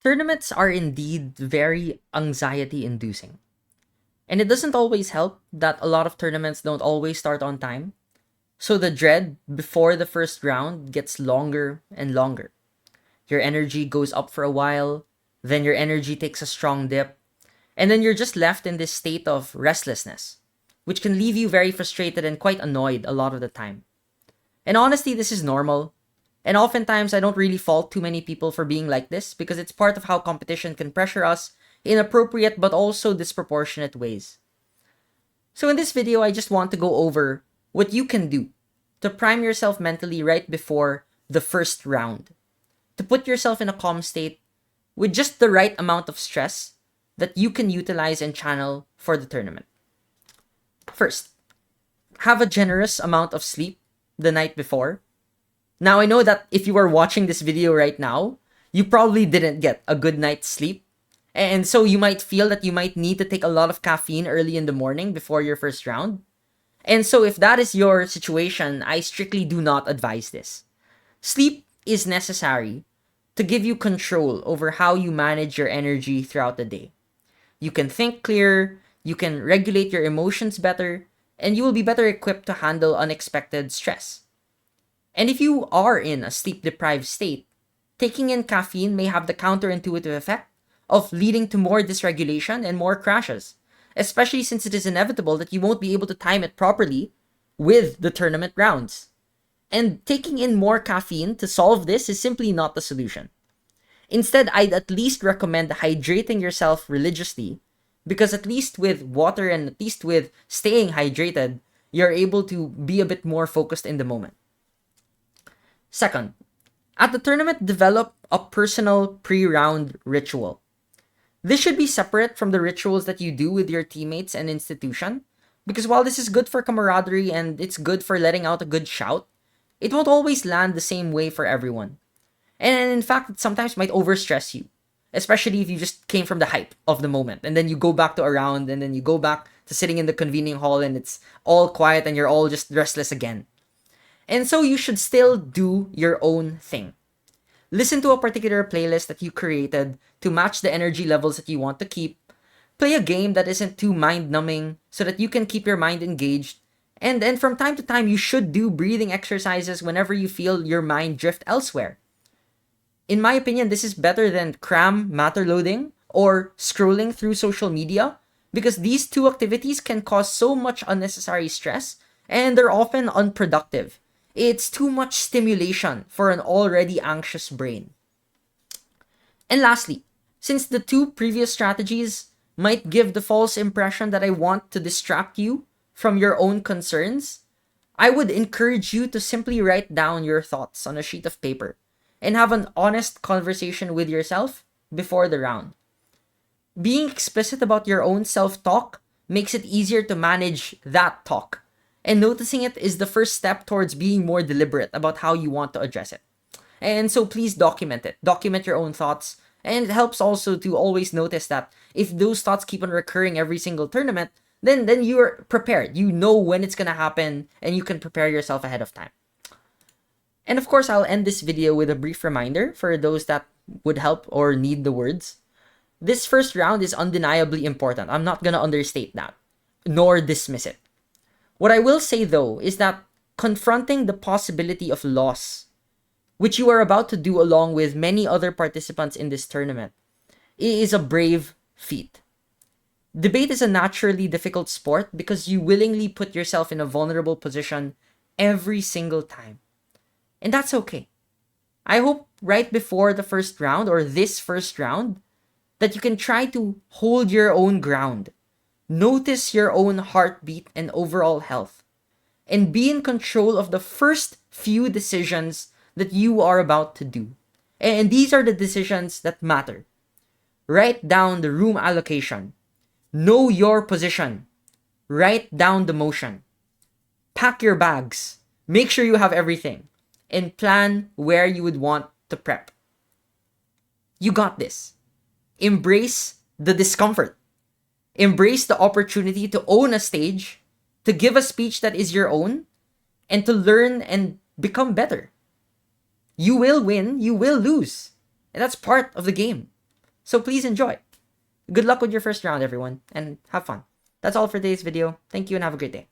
Tournaments are indeed very anxiety inducing. And it doesn't always help that a lot of tournaments don't always start on time. So the dread before the first round gets longer and longer. Your energy goes up for a while, then your energy takes a strong dip, and then you're just left in this state of restlessness, which can leave you very frustrated and quite annoyed a lot of the time. And honestly, this is normal. And oftentimes, I don't really fault too many people for being like this because it's part of how competition can pressure us in appropriate but also disproportionate ways. So, in this video, I just want to go over what you can do to prime yourself mentally right before the first round, to put yourself in a calm state with just the right amount of stress that you can utilize and channel for the tournament. First, have a generous amount of sleep the night before. Now, I know that if you are watching this video right now, you probably didn't get a good night's sleep. And so you might feel that you might need to take a lot of caffeine early in the morning before your first round. And so if that is your situation, I strictly do not advise this. Sleep is necessary to give you control over how you manage your energy throughout the day. You can think clearer, you can regulate your emotions better, and you will be better equipped to handle unexpected stress. And if you are in a sleep-deprived state, taking in caffeine may have the counterintuitive effect of leading to more dysregulation and more crashes, especially since it is inevitable that you won't be able to time it properly with the tournament rounds. And taking in more caffeine to solve this is simply not the solution. Instead, I'd at least recommend hydrating yourself religiously, because at least with water and at least with staying hydrated, you're able to be a bit more focused in the moment. Second, at the tournament, develop a personal pre-round ritual. This should be separate from the rituals that you do with your teammates and institution, because while this is good for camaraderie and it's good for letting out a good shout, it won't always land the same way for everyone. And in fact, it sometimes might overstress you, especially if you just came from the hype of the moment and then you go back to a round and then you go back to sitting in the convening hall and it's all quiet and you're all just restless again. And so you should still do your own thing. Listen to a particular playlist that you created to match the energy levels that you want to keep. Play a game that isn't too mind-numbing so that you can keep your mind engaged. And then from time to time, you should do breathing exercises whenever you feel your mind drift elsewhere. In my opinion, this is better than cram matter loading or scrolling through social media because these two activities can cause so much unnecessary stress and they're often unproductive. It's too much stimulation for an already anxious brain. And lastly, since the two previous strategies might give the false impression that I want to distract you from your own concerns, I would encourage you to simply write down your thoughts on a sheet of paper and have an honest conversation with yourself before the round. Being explicit about your own self-talk makes it easier to manage that talk. And noticing it is the first step towards being more deliberate about how you want to address it. And so please document it. Document your own thoughts. And it helps also to always notice that if those thoughts keep on recurring every single tournament, then you're prepared. You know when it's going to happen and you can prepare yourself ahead of time. And of course, I'll end this video with a brief reminder for those that would help or need the words. This first round is undeniably important. I'm not going to understate that, nor dismiss it. What I will say though is that confronting the possibility of loss, which you are about to do along with many other participants in this tournament, is a brave feat. Debate is a naturally difficult sport because you willingly put yourself in a vulnerable position every single time. And that's okay. I hope right before the first round or this first round that you can try to hold your own ground. Notice your own heartbeat and overall health, and be in control of the first few decisions that you are about to do. And these are the decisions that matter. Write down the room allocation. Know your position. Write down the motion. Pack your bags. Make sure you have everything. And plan where you would want to prep. You got this. Embrace the discomfort. Embrace the opportunity to own a stage, to give a speech that is your own, and to learn and become better. You will win, you will lose. And that's part of the game. So please enjoy. Good luck with your first round, everyone, and have fun. That's all for today's video. Thank you and have a great day.